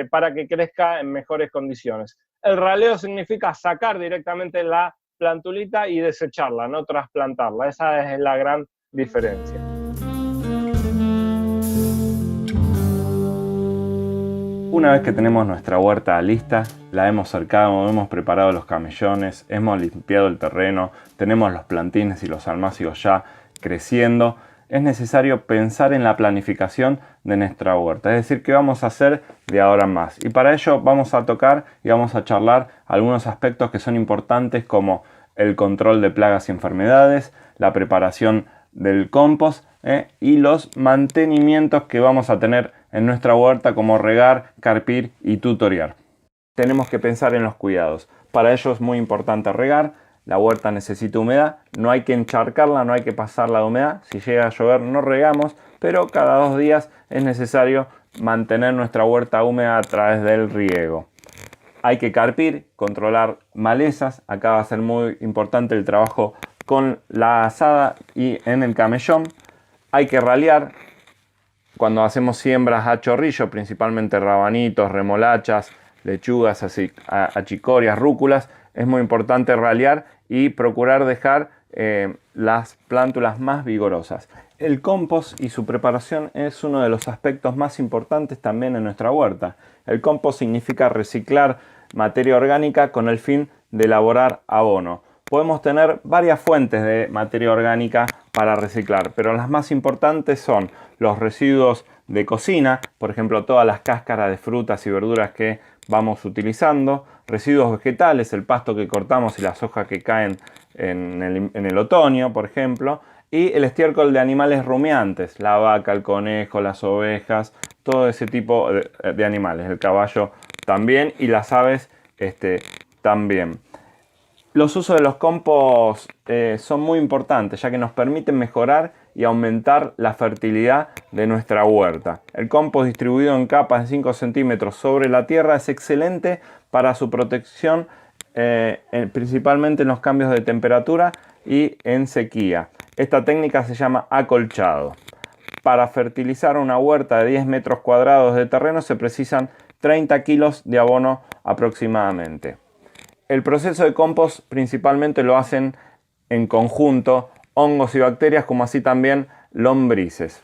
para que crezca en mejores condiciones. El raleo significa sacar directamente la plantulita y desecharla, no trasplantarla. Esa es la gran diferencia. Una vez que tenemos nuestra huerta lista, la hemos cercado, hemos preparado los camellones, hemos limpiado el terreno, tenemos los plantines y los almácigos ya creciendo, es necesario pensar en la planificación de nuestra huerta, es decir, qué vamos a hacer de ahora en más. Y para ello vamos a tocar y vamos a charlar algunos aspectos que son importantes, como el control de plagas y enfermedades, la preparación del compost y los mantenimientos que vamos a tener en nuestra huerta, como regar, carpir y tutoriar. Tenemos que pensar en los cuidados. Para ello es muy importante regar. La huerta necesita humedad, no hay que encharcarla, no hay que pasarla de humedad. Si llega a llover no regamos, pero cada 2 días es necesario mantener nuestra huerta húmeda a través del riego. Hay que carpir, controlar malezas. Acá va a ser muy importante el trabajo con la azada y en el camellón. Hay que ralear. Cuando hacemos siembras a chorrillo, principalmente rabanitos, remolachas, lechugas, achicorias, rúculas, es muy importante ralear y procurar dejar las plántulas más vigorosas. El compost y su preparación es uno de los aspectos más importantes también en nuestra huerta. El compost significa reciclar materia orgánica con el fin de elaborar abono. Podemos tener varias fuentes de materia orgánica para reciclar, pero las más importantes son los residuos de cocina, por ejemplo, todas las cáscaras de frutas y verduras que vamos utilizando, residuos vegetales, el pasto que cortamos y las hojas que caen en el otoño, por ejemplo, y el estiércol de animales rumiantes, la vaca, el conejo, las ovejas, todo ese tipo de animales, el caballo también y las aves también. Los usos de los compost son muy importantes, ya que nos permiten mejorar y aumentar la fertilidad de nuestra huerta. El compost distribuido en capas de 5 centímetros sobre la tierra es excelente para su protección, principalmente en los cambios de temperatura y en sequía. Esta técnica se llama acolchado. Para fertilizar una huerta de 10 metros cuadrados de terreno se precisan 30 kilos de abono aproximadamente. El proceso de compost principalmente lo hacen en conjunto hongos y bacterias, como así también lombrices.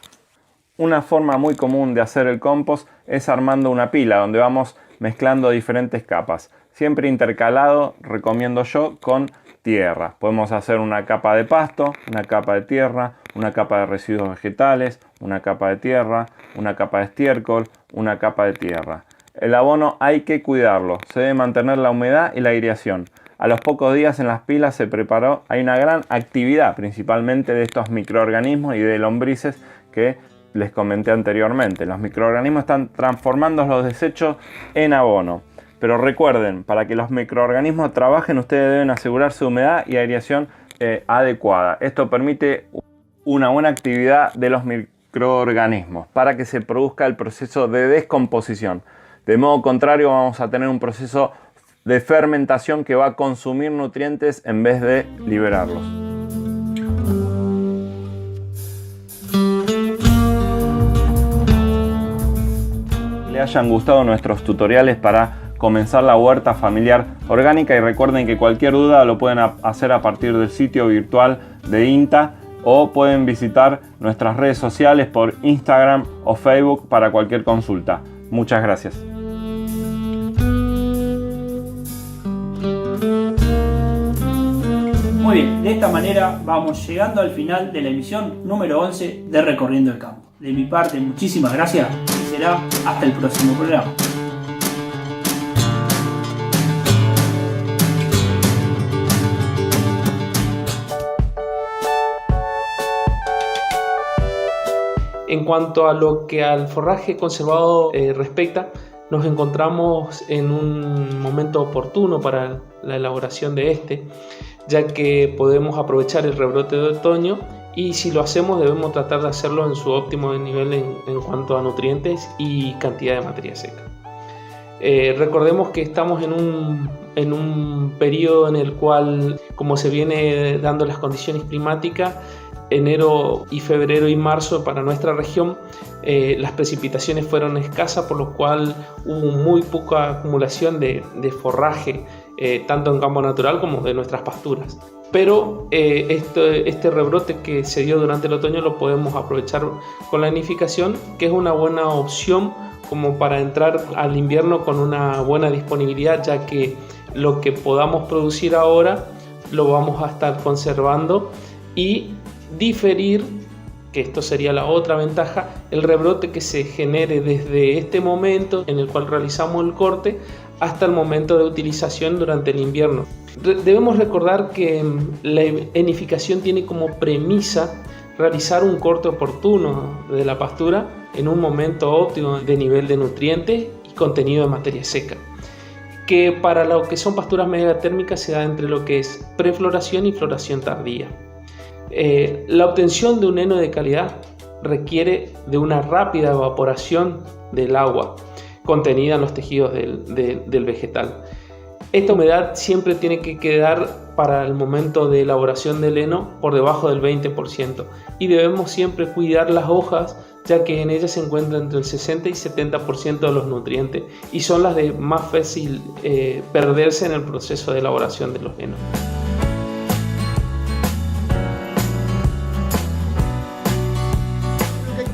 Una forma muy común de hacer el compost es armando una pila donde vamos mezclando diferentes capas, siempre intercalado, recomiendo yo, con tierra. Podemos hacer una capa de pasto, una capa de tierra, una capa de residuos vegetales, una capa de tierra, una capa de estiércol, una capa de tierra. El abono hay que cuidarlo, se debe mantener la humedad y la aireación. A los pocos días en las pilas se preparó, hay una gran actividad principalmente de estos microorganismos y de lombrices que les comenté anteriormente. Los microorganismos están transformando los desechos en abono. Pero recuerden, para que los microorganismos trabajen, ustedes deben asegurarse de humedad y aireación adecuada. Esto permite una buena actividad de los microorganismos para que se produzca el proceso de descomposición. De modo contrario, vamos a tener un proceso de fermentación que va a consumir nutrientes en vez de liberarlos. Le hayan gustado nuestros tutoriales para comenzar la huerta familiar orgánica, y recuerden que cualquier duda lo pueden hacer a partir del sitio virtual de INTA, o pueden visitar nuestras redes sociales por Instagram o Facebook para cualquier consulta. Muchas gracias. Muy bien, de esta manera vamos llegando al final de la emisión número 11 de Recorriendo el Campo. De mi parte, muchísimas gracias y será hasta el próximo programa. En cuanto a lo que al forraje conservado respecta, nos encontramos en un momento oportuno para la elaboración de este, ya que podemos aprovechar el rebrote de otoño, y si lo hacemos debemos tratar de hacerlo en su óptimo nivel en cuanto a nutrientes y cantidad de materia seca. Recordemos que estamos en un periodo en el cual, como se viene dando las condiciones climáticas, enero y febrero y marzo para nuestra región, las precipitaciones fueron escasas, por lo cual hubo muy poca acumulación de forraje, tanto en campo natural como de nuestras pasturas. Pero este rebrote que se dio durante el otoño lo podemos aprovechar con la nidificación, que es una buena opción como para entrar al invierno con una buena disponibilidad, ya que lo que podamos producir ahora lo vamos a estar conservando y diferir, que esto sería la otra ventaja, el rebrote que se genere desde este momento en el cual realizamos el corte hasta el momento de utilización durante el invierno. Debemos recordar que la enificación tiene como premisa realizar un corte oportuno de la pastura en un momento óptimo de nivel de nutrientes y contenido de materia seca, que para lo que son pasturas megatérmicas se da entre lo que es prefloración y floración tardía. La obtención de un heno de calidad requiere de una rápida evaporación del agua contenida en los tejidos del vegetal. Esta humedad siempre tiene que quedar para el momento de elaboración del heno por debajo del 20%, y debemos siempre cuidar las hojas, ya que en ellas se encuentra entre el 60 y 70% de los nutrientes y son las de más fácil perderse en el proceso de elaboración de los henos.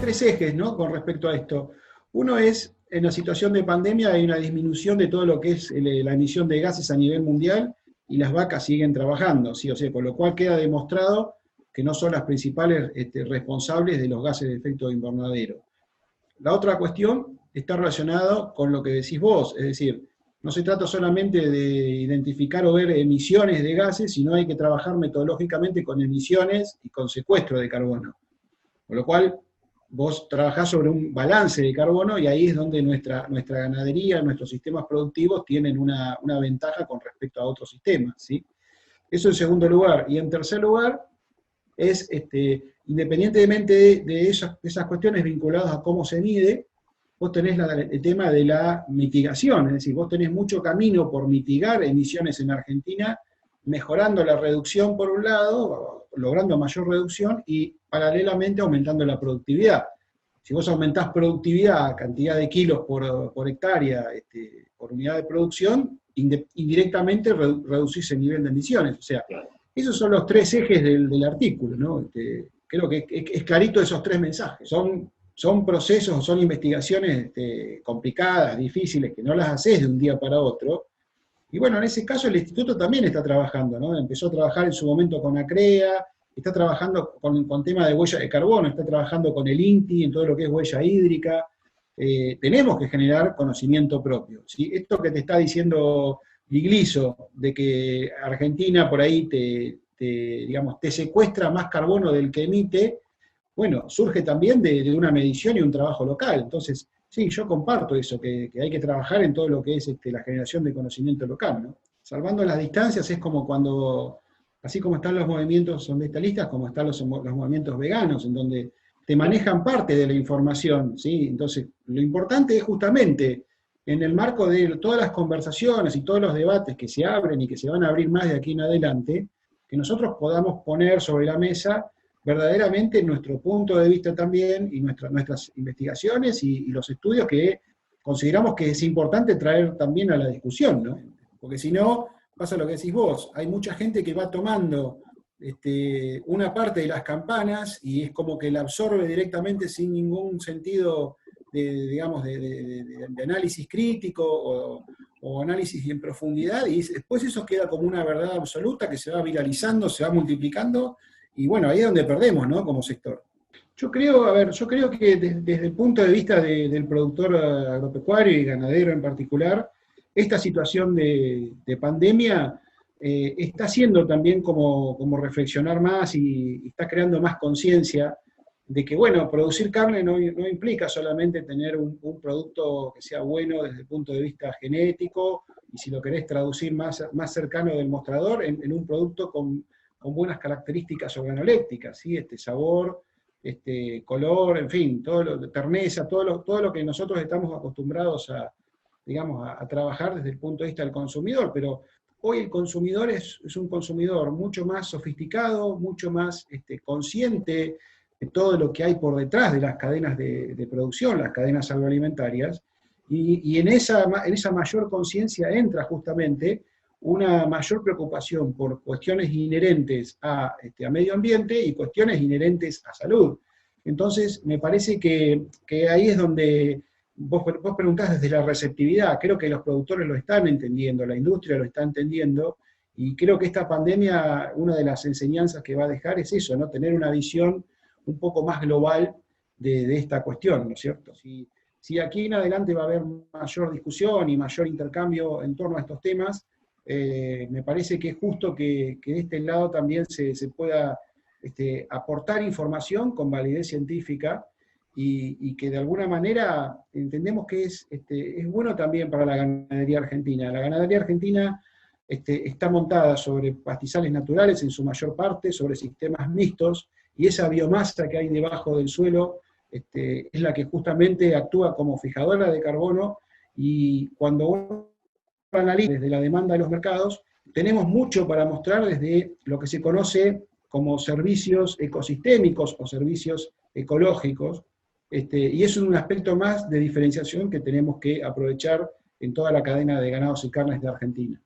Tres ejes, ¿no?, con respecto a esto. Uno es, en la situación de pandemia hay una disminución de todo lo que es la emisión de gases a nivel mundial, y las vacas siguen trabajando, ¿sí? O sea, con lo cual queda demostrado que no son las principales responsables de los gases de efecto invernadero. La otra cuestión está relacionada con lo que decís vos, es decir, no se trata solamente de identificar o ver emisiones de gases, sino hay que trabajar metodológicamente con emisiones y con secuestro de carbono. Con lo cual, vos trabajás sobre un balance de carbono, y ahí es donde nuestra ganadería, nuestros sistemas productivos tienen una ventaja con respecto a otros sistemas, ¿sí? Eso en segundo lugar. Y en tercer lugar, es independientemente de esas cuestiones vinculadas a cómo se mide, vos tenés el tema de la mitigación, es decir, vos tenés mucho camino por mitigar emisiones en Argentina, mejorando la reducción por un lado, logrando mayor reducción y paralelamente aumentando la productividad. Si vos aumentás productividad, cantidad de kilos por hectárea, por unidad de producción, indirectamente reducís el nivel de emisiones. O sea, esos son los tres ejes del artículo, ¿no? Creo que es clarito esos tres mensajes. Son procesos, son investigaciones complicadas, difíciles, que no las haces de un día para otro. Y bueno, en ese caso el instituto también está trabajando, ¿no? Empezó a trabajar en su momento con ACREA, está trabajando con tema de huella de carbono, está trabajando con el INTI en todo lo que es huella hídrica. Tenemos que generar conocimiento propio, ¿sí? Esto que te está diciendo Igliso, de que Argentina por ahí te secuestra más carbono del que emite, bueno, surge también de una medición y un trabajo local. Entonces, sí, yo comparto eso, que hay que trabajar en todo lo que es la generación de conocimiento local, ¿no? Salvando las distancias, es como cuando así como están los movimientos ambientalistas, como están los movimientos veganos, en donde te manejan parte de la información, ¿sí? Entonces, lo importante es justamente, en el marco de todas las conversaciones y todos los debates que se abren y que se van a abrir más de aquí en adelante, que nosotros podamos poner sobre la mesa verdaderamente nuestro punto de vista también, y nuestras investigaciones y los estudios que consideramos que es importante traer también a la discusión, ¿no? Porque si no, pasa lo que decís vos, hay mucha gente que va tomando una parte de las campanas y es como que la absorbe directamente sin ningún sentido de análisis crítico o análisis en profundidad, y después eso queda como una verdad absoluta que se va viralizando, se va multiplicando, y bueno, ahí es donde perdemos, ¿no? Como sector. Yo creo que desde el punto de vista del productor agropecuario y ganadero en particular, esta situación de pandemia está haciendo también como reflexionar más y está creando más conciencia de que, bueno, producir carne no implica solamente tener un producto que sea bueno desde el punto de vista genético, y si lo querés traducir más cercano del mostrador, en un producto con buenas características organolépticas, ¿sí? Sabor, color, en fin, terneza, todo lo que nosotros estamos acostumbrados a trabajar desde el punto de vista del consumidor, pero hoy el consumidor es un consumidor mucho más sofisticado, mucho más consciente de todo lo que hay por detrás de las cadenas de producción, las cadenas agroalimentarias, y en esa mayor conciencia entra justamente una mayor preocupación por cuestiones inherentes a medio ambiente y cuestiones inherentes a salud. Entonces, me parece que ahí es donde vos preguntás desde la receptividad. Creo que los productores lo están entendiendo, la industria lo está entendiendo, y creo que esta pandemia, una de las enseñanzas que va a dejar es eso, ¿no? Tener una visión un poco más global de esta cuestión, ¿no es cierto? Si aquí en adelante va a haber mayor discusión y mayor intercambio en torno a estos temas, me parece que es justo que de este lado también se pueda aportar información con validez científica, y que de alguna manera entendemos que es bueno también para la ganadería argentina. La ganadería argentina está montada sobre pastizales naturales en su mayor parte, sobre sistemas mixtos, y esa biomasa que hay debajo del suelo es la que justamente actúa como fijadora de carbono, y cuando uno analiza desde la demanda de los mercados, tenemos mucho para mostrar desde lo que se conoce como servicios ecosistémicos o servicios ecológicos, y eso es un aspecto más de diferenciación que tenemos que aprovechar en toda la cadena de ganados y carnes de Argentina.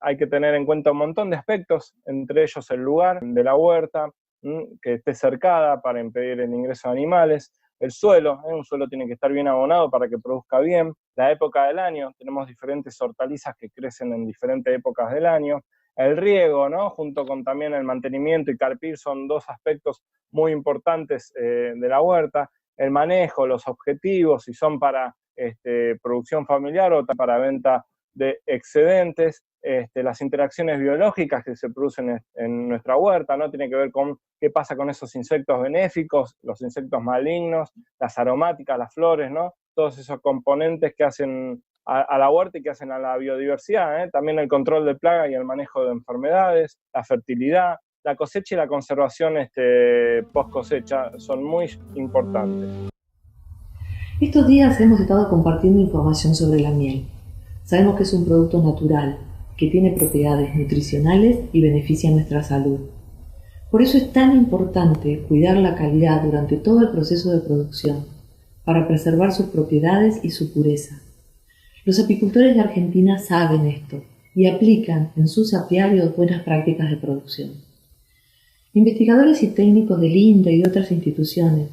Hay que tener en cuenta un montón de aspectos, entre ellos el lugar de la huerta, que esté cercada para impedir el ingreso de animales, el suelo, un suelo tiene que estar bien abonado para que produzca bien, la época del año, tenemos diferentes hortalizas que crecen en diferentes épocas del año, el riego, ¿no? Junto con también el mantenimiento y carpir, son dos aspectos muy importantes de la huerta, el manejo, los objetivos, si son para producción familiar o para venta de excedentes, las interacciones biológicas que se producen en nuestra huerta, ¿no? Tiene que ver con qué pasa con esos insectos benéficos, los insectos malignos, las aromáticas, las flores, ¿no? Todos esos componentes que hacen a la huerta y que hacen a la biodiversidad, ¿eh? También el control de plagas y el manejo de enfermedades, la fertilidad, la cosecha y la conservación post cosecha son muy importantes. Estos días hemos estado compartiendo información sobre la miel. Sabemos que es un producto natural, que tiene propiedades nutricionales y beneficia nuestra salud. Por eso es tan importante cuidar la calidad durante todo el proceso de producción, para preservar sus propiedades y su pureza. Los apicultores de Argentina saben esto y aplican en sus apiarios buenas prácticas de producción. Investigadores y técnicos del INTA y de otras instituciones,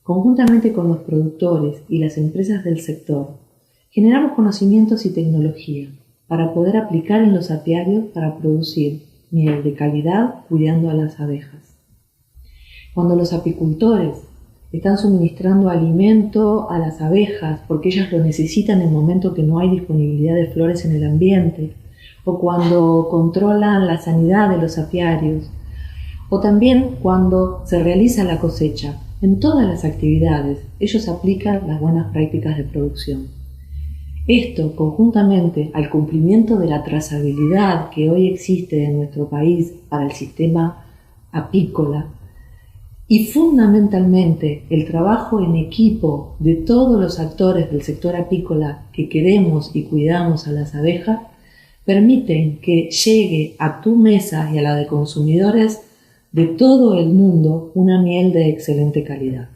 conjuntamente con los productores y las empresas del sector, generamos conocimientos y tecnología para poder aplicar en los apiarios para producir miel de calidad cuidando a las abejas. Cuando los apicultores están suministrando alimento a las abejas porque ellas lo necesitan en el momento que no hay disponibilidad de flores en el ambiente, o cuando controlan la sanidad de los apiarios, o también cuando se realiza la cosecha En todas las actividades, ellos aplican las buenas prácticas de producción. Esto, conjuntamente al cumplimiento de la trazabilidad que hoy existe en nuestro país para el sistema apícola, y fundamentalmente el trabajo en equipo de todos los actores del sector apícola que queremos y cuidamos a las abejas, permiten que llegue a tu mesa y a la de consumidores de todo el mundo una miel de excelente calidad.